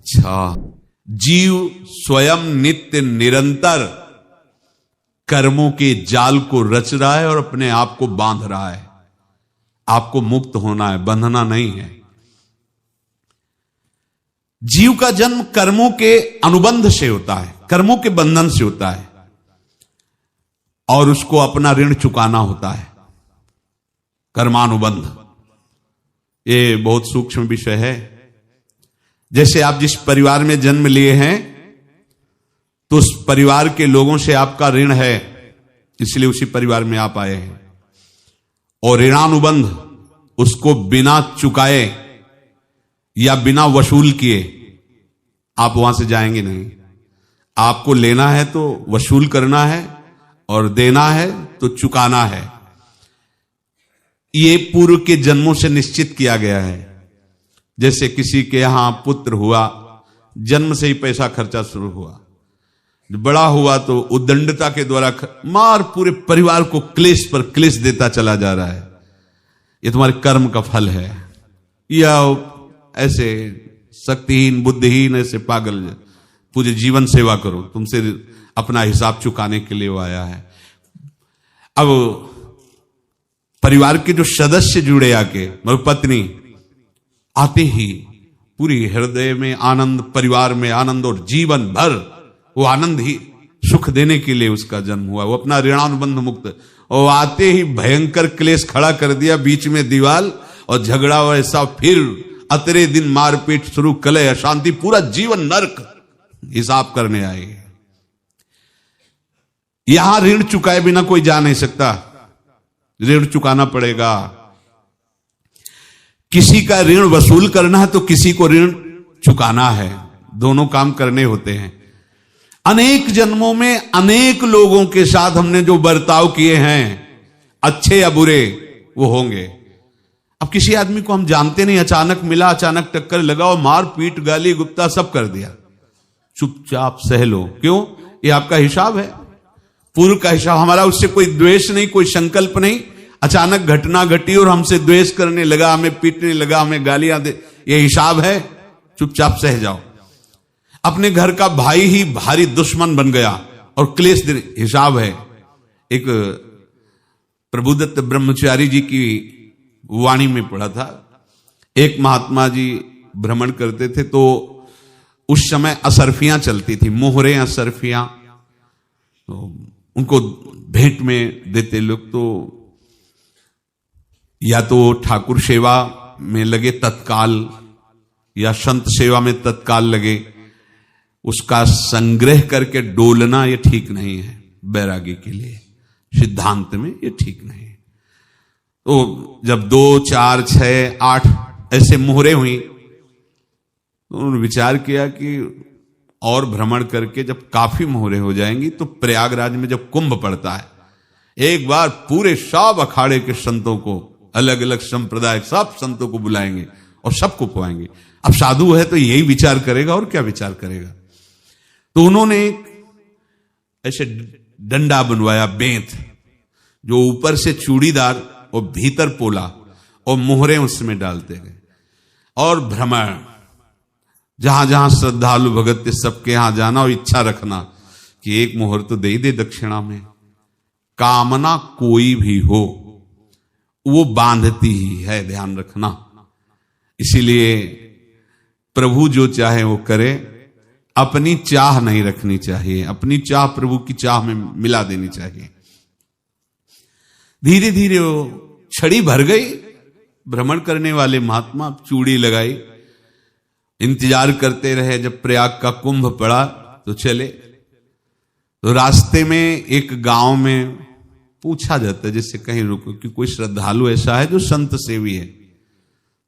अच्छा, जीव स्वयं नित्य निरंतर कर्मों के जाल को रच रहा है और अपने आप को बांध रहा है। आपको मुक्त होना है, बंधना नहीं है। जीव का जन्म कर्मों के अनुबंध से होता है, कर्मों के बंधन से होता है, और उसको अपना ऋण चुकाना होता है। कर्मानुबंध ये बहुत सूक्ष्म विषय है। जैसे आप जिस परिवार में जन्म लिए हैं तो उस परिवार के लोगों से आपका ऋण है, इसलिए उसी परिवार में आप आए हैं। और ऋणानुबंध उसको बिना चुकाए या बिना वसूल किए आप वहां से जाएंगे नहीं। आपको लेना है तो वसूल करना है और देना है तो चुकाना है। ये पूर्व के जन्मों से निश्चित किया गया है। जैसे किसी के यहां पुत्र हुआ, जन्म से ही पैसा खर्चा शुरू हुआ, बड़ा हुआ तो उद्दंडता के द्वारा मार पूरे परिवार को क्लेश पर क्लेश देता चला जा रहा है। ये तुम्हारे कर्म का फल है। या ऐसे शक्तिहीन बुद्धिहीन ऐसे पागल पूरे जीवन सेवा करो, तुमसे अपना हिसाब चुकाने के लिए वो आया है। अब परिवार के जो सदस्य जुड़े आके, मतलब पत्नी आते ही पूरी हृदय में आनंद, परिवार में आनंद, और जीवन भर वो आनंद ही सुख देने के लिए उसका जन्म हुआ। वो अपना ऋणानुबंध मुक्त, और आते ही भयंकर क्लेश खड़ा कर दिया, बीच में दीवाल और झगड़ा वैसा, फिर अतरे दिन मारपीट शुरू, कलह अशांति, पूरा जीवन नरक हिसाब करने आए। यहां ऋण चुकाए बिना कोई जा नहीं सकता, ऋण चुकाना पड़ेगा। किसी का ऋण वसूल करना है तो किसी को ऋण चुकाना है, दोनों काम करने होते हैं। अनेक जन्मों में अनेक लोगों के साथ हमने जो बर्ताव किए हैं, अच्छे या बुरे, वो होंगे। अब किसी आदमी को हम जानते नहीं, अचानक मिला, अचानक टक्कर लगा और मार पीट गाली गुप्ता सब कर दिया, चुपचाप सह लो। क्यों? ये आपका हिसाब है, पूर्व का हिसाब। हमारा उससे कोई द्वेष नहीं, कोई संकल्प नहीं। अचानक घटना घटी और हमसे द्वेष करने लगा, हमें पीटने लगा, हमें गालियां दे, ये हिसाब है, चुपचाप सह जाओ। अपने घर का भाई ही भारी दुश्मन बन गया और क्लेश दे, हिसाब है। एक प्रभुदत्त ब्रह्मचारी जी की वाणी में पढ़ा था, एक महात्मा जी भ्रमण करते थे तो उस समय असरफियां चलती थी, मोहरे असरफियां, तो उनको भेंट में देते लोग। तो या तो ठाकुर सेवा में लगे तत्काल, या संत सेवा में तत्काल लगे, उसका संग्रह करके डोलना ये ठीक नहीं है। बैरागी के लिए सिद्धांत में ये ठीक नहीं है। तो जब 2, 4, 6, 8 ऐसे मोहरे हुई तो उन्होंने विचार किया कि और भ्रमण करके जब काफी मोहरे हो जाएंगी तो प्रयागराज में जब कुंभ पड़ता है, एक बार पूरे सब अखाड़े के संतों को, अलग अलग संप्रदाय सब संतों को बुलाएंगे और सबको खुआएंगे। अब साधु है तो यही विचार करेगा, और क्या विचार करेगा। तो उन्होंने ऐसे डंडा बनवाया, बेंत, जो ऊपर से चूड़ीदार और भीतर पोला, और मोहरे उसमें डालते गए। और भ्रमण, जहां जहां श्रद्धालु भगत थे सबके यहां जाना और इच्छा रखना कि एक मोहर तो दे ही दे दक्षिणा में। कामना कोई भी हो वो बांधती ही है, ध्यान रखना। इसीलिए प्रभु जो चाहे वो करे, अपनी चाह नहीं रखनी चाहिए, अपनी चाह प्रभु की चाह में मिला देनी चाहिए। धीरे धीरे वो छड़ी भर गई। भ्रमण करने वाले महात्मा चूड़ी लगाई, इंतजार करते रहे। जब प्रयाग का कुंभ पड़ा तो चले। तो रास्ते में एक गांव में पूछा जाता है, जैसे कहीं रुको कि कोई श्रद्धालु ऐसा है जो संत सेवी है।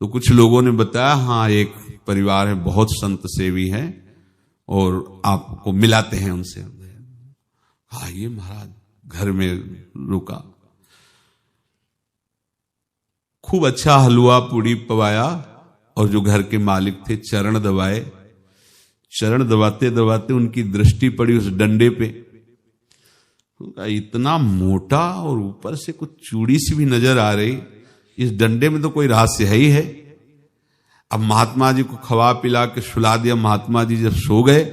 तो कुछ लोगों ने बताया, हाँ एक परिवार है बहुत संत सेवी है और आपको मिलाते हैं उनसे। आइए महाराज। घर में रुका, खूब अच्छा हलवा पूड़ी पवाया, और जो घर के मालिक थे चरण दबाए। चरण दबाते दबाते उनकी दृष्टि पड़ी उस डंडे पे। इतना मोटा और ऊपर से कुछ चूड़ी सी भी नजर आ रही, इस डंडे में तो कोई रहस्य है ही है। अब महात्मा जी को खवा पिला के सुला दिया। महात्मा जी जब सो गए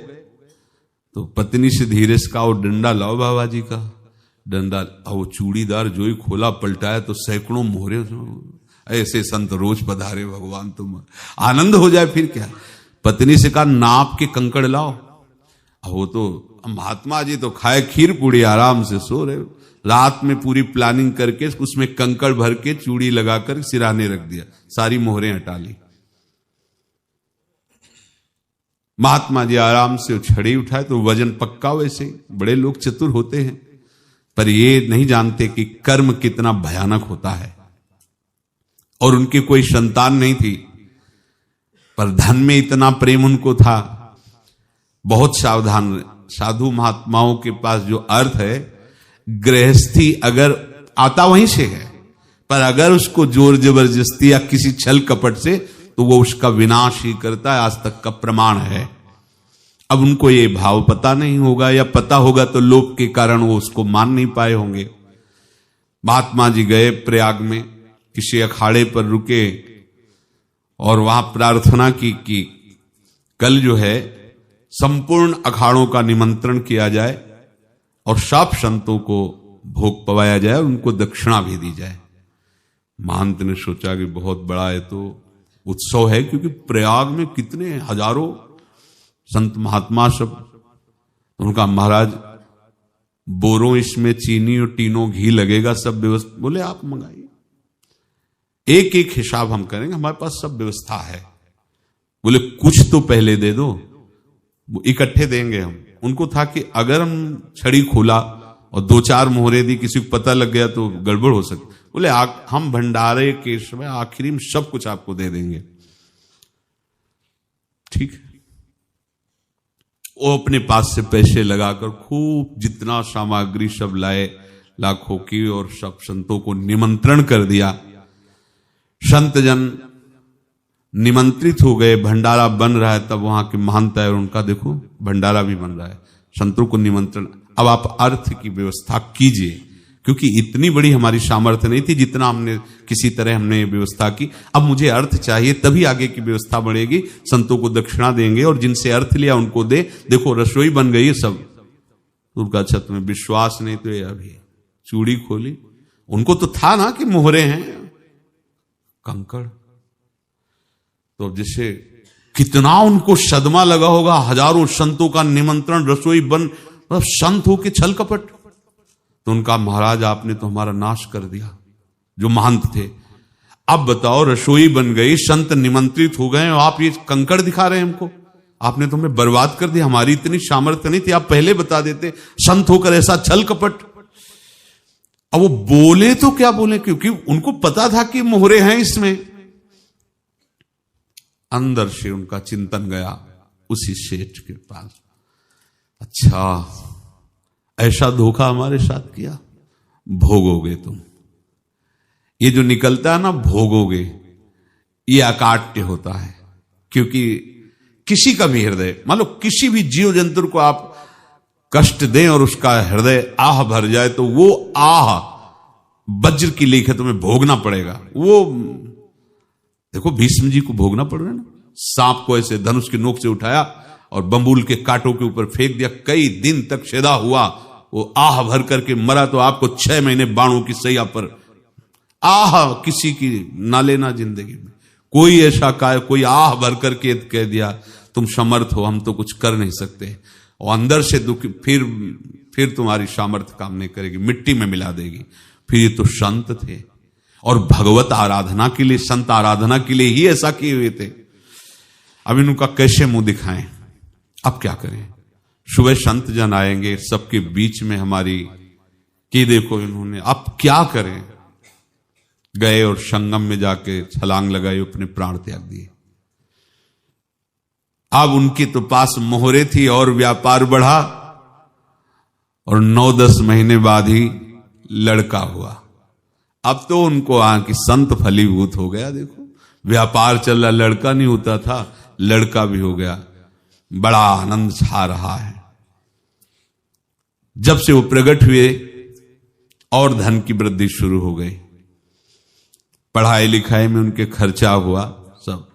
तो पत्नी से धीरे से कहा, वो डंडा लाओ बाबा जी का डंडा। वो चूड़ीदार जो ही खोला पलटाया तो सैकड़ों मोहरे। ऐसे संत रोज पधारे भगवान, तुम आनंद हो जाए फिर क्या। पत्नी से कहा, नाप के कंकड़ लाओ। वो तो महात्मा जी तो खाए खीर पूड़ी, आराम से सो रहे। रात में पूरी प्लानिंग करके उसमें कंकड़ भर के चूड़ी लगाकर सिराने रख दिया, सारी मोहरें हटा ली। महात्मा जी आराम से छड़ी उठाए तो वजन पक्का। वैसे बड़े लोग चतुर होते हैं, पर ये नहीं जानते कि कर्म कितना भयानक होता है। और उनकी कोई संतान नहीं थी, पर धन में इतना प्रेम उनको था। बहुत सावधान। साधु महात्माओं के पास जो अर्थ है, गृहस्थी अगर आता वहीं से है, पर अगर उसको जोर जबरदस्ती या किसी छल कपट से, तो वो उसका विनाश ही करता है। आज तक का प्रमाण है। अब उनको ये भाव पता नहीं होगा, या पता होगा तो लोभ के कारण वो उसको मान नहीं पाए होंगे। महात्मा जी गए प्रयाग में, किसी अखाड़े पर रुके और वहां प्रार्थना की कि कल जो है संपूर्ण अखाड़ों का निमंत्रण किया जाए और सब संतों को भोग पवाया जाए, उनको दक्षिणा भी दी जाए। महंत ने सोचा कि बहुत बड़ा है तो उत्सव है, क्योंकि प्रयाग में कितने हजारों संत महात्मा सब। उनका महाराज बोरों इसमें चीनी और टीनों घी लगेगा, सब व्यवस्था। बोले आप मंगाइए, एक एक हिसाब हम करेंगे, हमारे पास सब व्यवस्था है। बोले कुछ तो पहले दे दो, इकट्ठे देंगे हम। उनको था कि अगर हम छड़ी खोला और दो चार मोहरे दी, किसी को पता लग गया तो गड़बड़ हो सकती। बोले हम भंडारे के समय आखिरी में सब कुछ आपको दे देंगे। ठीक है। वो अपने पास से पैसे लगाकर खूब जितना सामग्री सब लाए, लाखों की, और सब संतों को निमंत्रण कर दिया। संत जन निमंत्रित हो गए, भंडारा बन रहा है। तब वहां के महंत है और उनका देखो भंडारा भी बन रहा है, संतों को निमंत्रण। अब आप अर्थ की व्यवस्था कीजिए, क्योंकि इतनी बड़ी हमारी सामर्थ्य नहीं थी जितना हमने किसी तरह हमने व्यवस्था की। अब मुझे अर्थ चाहिए, तभी आगे की व्यवस्था बढ़ेगी। संतों को दक्षिणा देंगे और जिनसे अर्थ लिया उनको दे। देखो रसोई बन गई है सब। उनका अच्छा तुम्हें विश्वास नहीं तो ये अभी चूड़ी खोली। उनको तो था ना कि मोहरे हैं, कंकड़। तो जैसे कितना उनको सदमा लगा होगा। हजारों संतों का निमंत्रण, रसोई बन, मतलब संत हो के छल कपट। तो उनका महाराज आपने तो हमारा नाश कर दिया, जो महंत थे। अब बताओ रसोई बन गई, संत निमंत्रित हो गए, और आप ये कंकड़ दिखा रहे हैं हमको। आपने तो हमें बर्बाद कर दिया। हमारी इतनी सामर्थ्य नहीं थी, आप पहले बता देते। संत होकर ऐसा छल कपट। अब वो बोले तो क्या बोले, क्योंकि उनको पता था कि मोहरे हैं इसमें। अंदर से उनका चिंतन गया उसी सेठ के पास, अच्छा ऐसा धोखा हमारे साथ किया, भोगोगे तुम। ये जो निकलता है ना भोगोगे, ये अकाट्य होता है। क्योंकि किसी का भी हृदय, मान लो किसी भी जीव जंतु को आप कष्ट दें और उसका हृदय आह भर जाए, तो वो आह वज्र की लेख तुम्हें भोगना पड़ेगा। वो देखो भीष्म जी को भोगना पड़ रहा है ना। सांप को ऐसे धनुष की नोक से उठाया और बंबूल के कांटों के ऊपर फेंक दिया, कई दिन तक छेदा हुआ, वो आह भर करके मरा। तो आपको 6 महीने बाणों की सैया पर आह किसी की ना लेना जिंदगी में। कोई ऐसा कोई आह भर करके कह दिया तुम समर्थ हो, हम तो कुछ कर नहीं सकते, और अंदर से दुखी, फिर तुम्हारी सामर्थ्य काम नहीं करेगी, मिट्टी में मिला देगी। फिर ये तो संत थे और भगवत आराधना के लिए, संत आराधना के लिए ही ऐसा किए हुए थे। अब इनका कैसे मुंह दिखाएं, अब क्या करें। सुबह संत जन आएंगे, सबके बीच में हमारी कि देखो इन्होंने, अब क्या करें। गए और संगम में जाके छलांग लगाई, अपने प्राण त्याग दिए। अब उनके तो पास मोहरे थी और व्यापार बढ़ा, और 9-10 महीने बाद ही लड़का हुआ। अब तो उनको कि संत फलीभूत हो गया। देखो व्यापार चल रहा, लड़का नहीं होता था, लड़का भी हो गया। बड़ा आनंद छा रहा है। जब से वो प्रकट हुए और धन की वृद्धि शुरू हो गई। पढ़ाई लिखाई में उनके खर्चा हुआ सब।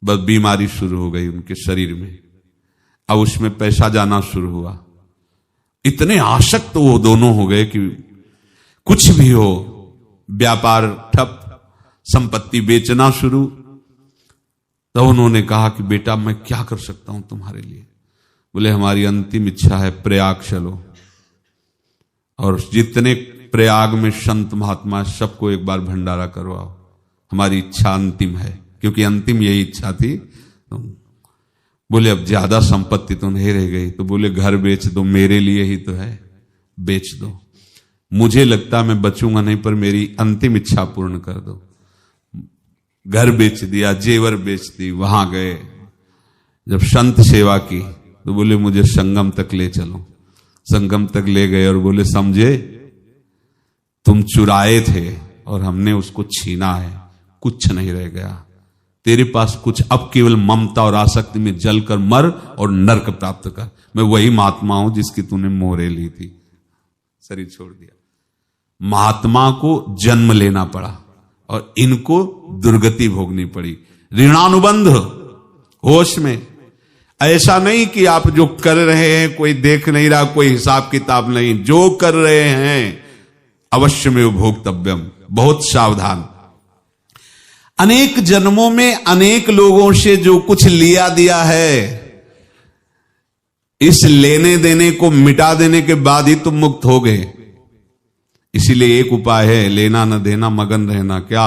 बस बीमारी शुरू हो गई उनके शरीर में। अब उसमें पैसा जाना शुरू हुआ। इतने आसक्त तो वो दोनों हो गए कि कुछ भी हो, व्यापार ठप, संपत्ति बेचना शुरू। तो उन्होंने कहा कि बेटा मैं क्या कर सकता हूं तुम्हारे लिए? बोले हमारी अंतिम इच्छा है प्रयाग चलो, और जितने प्रयाग में संत महात्मा सबको एक बार भंडारा करवाओ, हमारी इच्छा अंतिम है। क्योंकि अंतिम यही इच्छा थी। तो बोले अब ज्यादा संपत्ति तो नहीं रह गई। तो बोले घर बेच दो, मेरे लिए ही तो है, बेच दो। मुझे लगता मैं बचूंगा नहीं, पर मेरी अंतिम इच्छा पूर्ण कर दो। घर बेच दिया, जेवर बेच दी। वहां गए, जब संत सेवा की तो बोले मुझे संगम तक ले चलो। संगम तक ले गए और बोले समझे तुम चुराए थे और हमने उसको छीना है, कुछ नहीं रह गया तेरे पास कुछ, अब केवल ममता और आसक्ति में जलकर मर और नरक प्राप्त कर। मैं वही महात्मा हूं जिसकी तूने मोहरे ली थी, शरीर छोड़ दिया। महात्मा को जन्म लेना पड़ा और इनको दुर्गति भोगनी पड़ी। ऋणानुबंध होश में, ऐसा नहीं कि आप जो कर रहे हैं कोई देख नहीं रहा, कोई हिसाब किताब नहीं, जो कर रहे हैं अवश्य में भोक्तव्यम, बहुत सावधान। अनेक जन्मों में अनेक लोगों से जो कुछ लिया दिया है, इस लेने देने को मिटा देने के बाद ही तुम मुक्त हो गए। इसीलिए एक उपाय है, लेना न देना मगन रहना। क्या?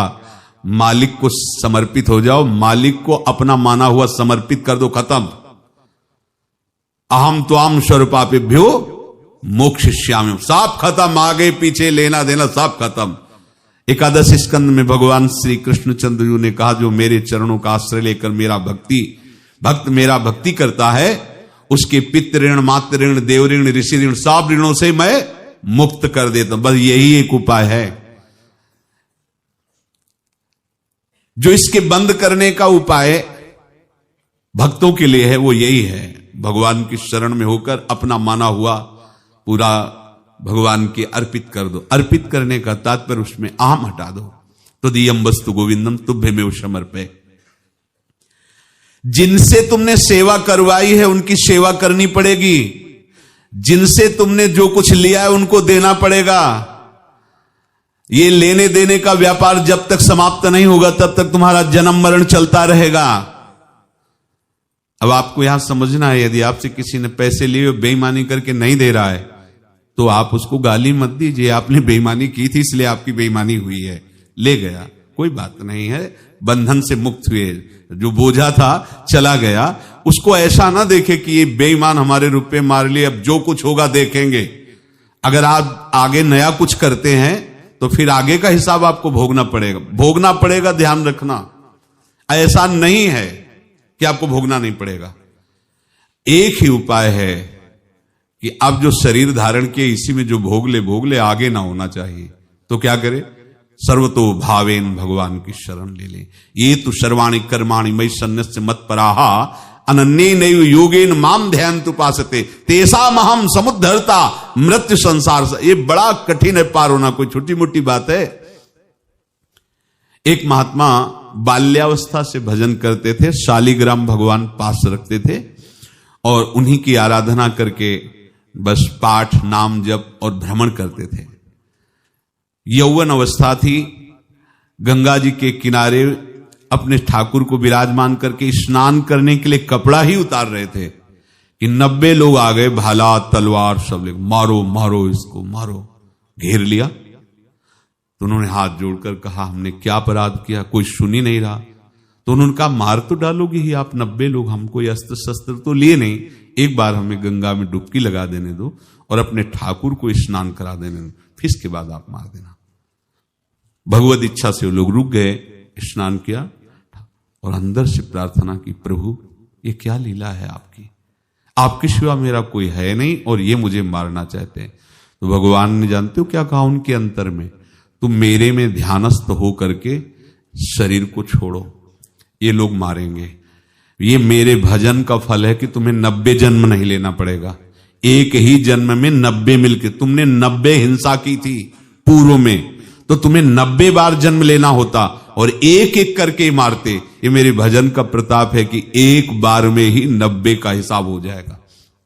मालिक को समर्पित हो जाओ, मालिक को अपना माना हुआ समर्पित कर दो, खत्म। अहम त्वाम स्वरूपापेभ्यो मोक्षयिष्यामि, सब खत्म। आगे पीछे लेना देना सब खत्म। एकादश स्कंद में भगवान श्री कृष्णचंद्र जी ने कहा जो मेरे चरणों का आश्रय लेकर भक्त मेरा भक्ति करता है, उसके पितृ ऋण, मातृ ऋण, देव ऋण, ऋषि ऋण, सब ऋणों से मैं मुक्त कर देता हूं। बस यही एक उपाय है जो इसके बंद करने का उपाय भक्तों के लिए है, वो यही है, भगवान की शरण में होकर अपना माना हुआ पूरा भगवान के अर्पित कर दो। अर्पित करने का तात्पर्य उसमें अहम हटा दो। तो दियम वस्तु गोविंदम तुभ्यमेव समर्पय। जिनसे तुमने सेवा करवाई है उनकी सेवा करनी पड़ेगी, जिनसे तुमने जो कुछ लिया है उनको देना पड़ेगा। ये लेने देने का व्यापार जब तक समाप्त नहीं होगा तब तक तुम्हारा जन्म मरण चलता रहेगा। अब आपको यहां समझना है, यदि आपसे किसी ने पैसे लिए बेईमानी करके नहीं दे रहा है तो आप उसको गाली मत दीजिए, आपने बेईमानी की थी इसलिए आपकी बेईमानी हुई है, ले गया, कोई बात नहीं है, बंधन से मुक्त हुए, जो बोझा था चला गया। उसको ऐसा ना देखे कि ये बेईमान हमारे रुपए मार लिए, अब जो कुछ होगा देखेंगे। अगर आप आगे नया कुछ करते हैं तो फिर आगे का हिसाब आपको भोगना पड़ेगा, ध्यान रखना। ऐसा नहीं है कि आपको भोगना नहीं पड़ेगा। एक ही उपाय है कि अब जो शरीर धारण किए इसी में जो भोग ले, आगे ना होना चाहिए। तो क्या करे? सर्वतो भावेन भगवान की शरण ले ले। ये तो सर्वाणि कर्माणि मयि सन्न्यस्य मत्पराः अनन्येनैव योगेन माम ध्यायन्तु उपासते तेषामहं समुद्धर्ता मृत्यु संसार से। ये बड़ा कठिन है पार होना, कोई छोटी मोटी बात है। एक महात्मा बाल्यावस्था से भजन करते थे, शालिग्राम भगवान पास रखते थे और उन्हीं की आराधना करके बस पाठ, नाम, जप और भ्रमण करते थे। यौवन अवस्था थी, गंगा जी के किनारे अपने ठाकुर को विराजमान करके स्नान करने के लिए कपड़ा ही उतार रहे थे कि 90 लोग आ गए, भाला तलवार सब ले, मारो मारो इसको मारो, घेर लिया। तो उन्होंने हाथ जोड़कर कहा हमने क्या अपराध किया? कोई सुन ही नहीं रहा। तो उन्होंने कहा मार तो डालोगे ही आप, 90 लोग, हम कोई अस्त्र शस्त्र तो लिए नहीं, एक बार हमें गंगा में डुबकी लगा देने दो और अपने ठाकुर को स्नान करा देने दो, फिर इसके बाद आप मार देना। भगवत इच्छा से वो लोग रुक गए, स्नान किया और अंदर से प्रार्थना की, प्रभु ये क्या लीला है आपकी, आपके सिवा मेरा कोई है नहीं और ये मुझे मारना चाहते हैं। तो भगवान ने जानते हो क्या कहा उनके अंतर में? तुम मेरे में ध्यानस्थ हो करके शरीर को छोड़ो, ये लोग मारेंगे। ये मेरे भजन का फल है कि तुम्हें 90 जन्म नहीं लेना पड़ेगा, एक ही जन्म में 90 मिलके। तुमने 90 हिंसा की थी पूर्व में, तो तुम्हें 90 बार जन्म लेना होता और एक एक करके मारते। ये मेरे भजन का प्रताप है कि एक बार में ही 90 का हिसाब हो जाएगा।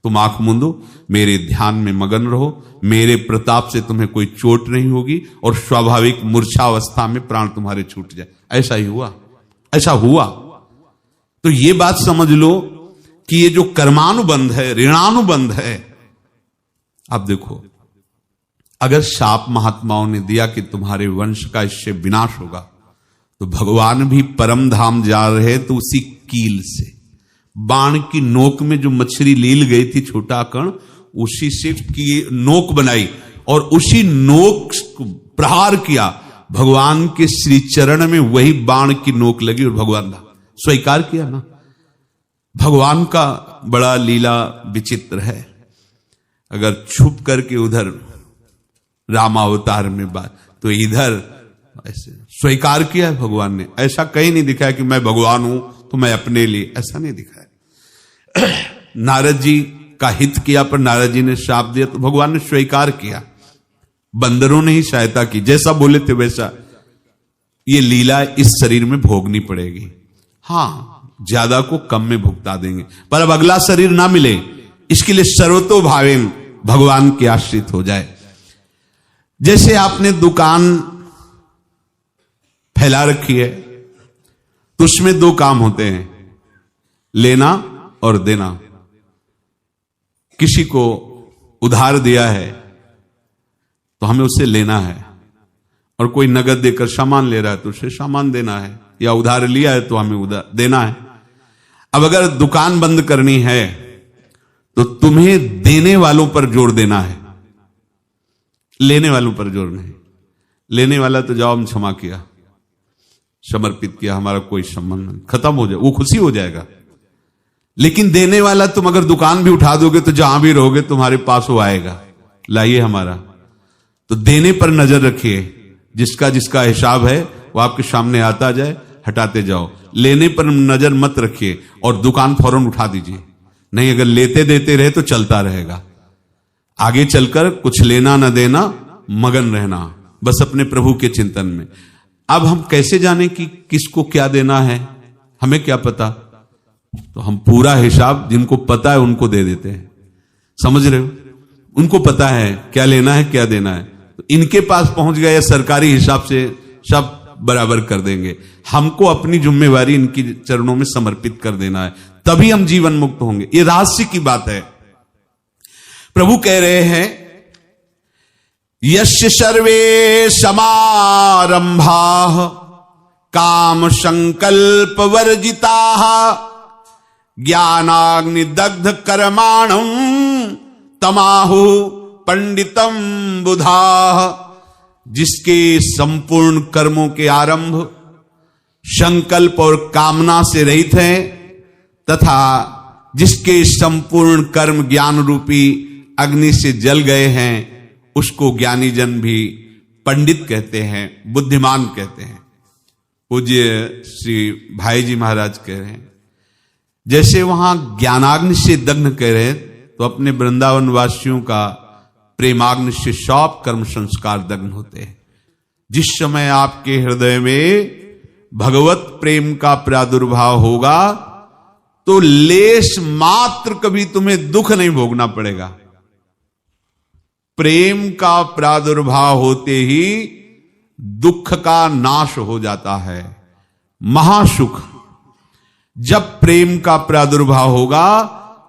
तुम आंख मूंदो, मेरे ध्यान में मगन रहो, मेरे प्रताप से तुम्हें कोई चोट नहीं होगी और स्वाभाविक मूर्छावस्था में प्राण तुम्हारे छूट जाए। ऐसा ही हुआ, ऐसा हुआ। तो ये बात समझ लो कि ये जो कर्मानुबंध है, ऋणानुबंध है। अब देखो, अगर शाप महात्माओं ने दिया कि तुम्हारे वंश का इससे विनाश होगा, तो भगवान भी परम धाम जा रहे तो उसी कील से, बाण की नोक में जो मछली लील गई थी, छोटा कण, उसी से की नोक बनाई और उसी नोक को प्रहार किया। भगवान के श्री चरण में वही बाण की नोक लगी और भगवान स्वीकार किया ना। भगवान का बड़ा लीला विचित्र है। अगर छुप करके उधर रामावतार में बात, तो इधर ऐसे स्वीकार किया है भगवान ने। ऐसा कहीं नहीं दिखाया कि मैं भगवान हूं तो मैं अपने लिए, ऐसा नहीं दिखाया। नारद जी का हित किया पर नारद जी ने शाप दिया तो भगवान ने स्वीकार किया। बंदरों ने ही सहायता की, जैसा बोले थे वैसा। ये लीला इस शरीर में भोगनी पड़ेगी। हां, ज्यादा को कम में भुगता देंगे, पर अब अगला शरीर ना मिले, इसके लिए सर्वतो भावेन भगवान के आश्रित हो जाए। जैसे आपने दुकान फैला रखी है तो उसमें दो काम होते हैं, लेना और देना। किसी को उधार दिया है तो हमें उससे लेना है, और कोई नगद देकर सामान ले रहा है तो उसे सामान देना है, या उधार लिया है तो हमें उधार देना है। अब अगर दुकान बंद करनी है तो तुम्हें देने वालों पर जोर देना है, लेने वालों पर जोर नहीं। लेने वाला तो जाओ हम क्षमा किया, समर्पित किया, हमारा कोई संबंध नहीं, खत्म हो जाए, वो खुशी हो जाएगा। लेकिन देने वाला तुम अगर दुकान भी उठा दोगे तो जहां भी रहोगे तुम्हारे पास वो आएगा, लाइए हमारा। तो देने पर नजर रखिए, जिसका जिसका हिसाब है वो आपके सामने आता जाए, हटाते जाओ। लेने पर नजर मत रखिए और दुकान फौरन उठा दीजिए, नहीं अगर लेते देते रहे तो चलता रहेगा। आगे चलकर कुछ लेना न देना, मगन रहना बस अपने प्रभु के चिंतन में। अब हम कैसे जाने कि किसको क्या देना है, हमें क्या पता? तो हम पूरा हिसाब जिनको पता है उनको दे देते हैं, समझ रहे हो? उनको पता है क्या लेना है क्या देना है, तो इनके पास पहुंच गए, सरकारी हिसाब से सब बराबर कर देंगे। हमको अपनी जिम्मेवारी इनकी चरणों में समर्पित कर देना है, तभी हम जीवन मुक्त होंगे। ये रहस्य की बात है। प्रभु कह रहे हैं, यस्य सर्वे समारंभाः काम संकल्प वर्जिताः ज्ञानाग्नि दग्ध कर्माणं तमाहु पंडितम बुधाः। जिसके संपूर्ण कर्मों के आरंभ संकल्प और कामना से रहित हैं, तथा जिसके संपूर्ण कर्म ज्ञान रूपी अग्नि से जल गए हैं, उसको ज्ञानी जन भी पंडित कहते हैं, बुद्धिमान कहते हैं। पूज्य श्री भाई जी महाराज कह रहे हैं, जैसे वहां ज्ञानाग्नि से दग्न कह रहे हैं, तो अपने वृंदावन वासियों का प्रेमाग्नि से सब कर्म संस्कार दग्न होते हैं। जिस समय आपके हृदय में भगवत प्रेम का प्रादुर्भाव होगा तो लेश मात्र कभी तुम्हें दुख नहीं भोगना पड़ेगा। प्रेम का प्रादुर्भाव होते ही दुख का नाश हो जाता है, महासुख। जब प्रेम का प्रादुर्भाव होगा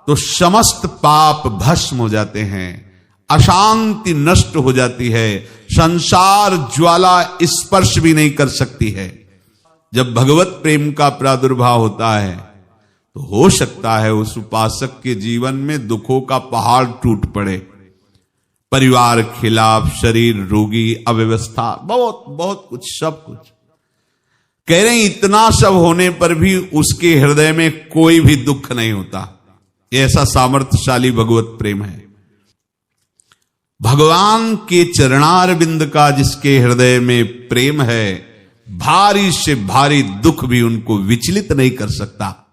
तो समस्त पाप भस्म हो जाते हैं, अशांति नष्ट हो जाती है, संसार ज्वाला स्पर्श भी नहीं कर सकती है। जब भगवत प्रेम का प्रादुर्भाव होता है तो हो सकता है उस उपासक के जीवन में दुखों का पहाड़ टूट पड़े, परिवार खिलाफ, शरीर रोगी, अव्यवस्था, बहुत बहुत कुछ, सब कुछ। कह रहे हैं इतना सब होने पर भी उसके हृदय में कोई भी दुख नहीं होता। ऐसा सामर्थ्यशाली भगवत प्रेम है। भगवान के चरणारविंद का जिसके हृदय में प्रेम है, भारी से भारी दुख भी उनको विचलित नहीं कर सकता।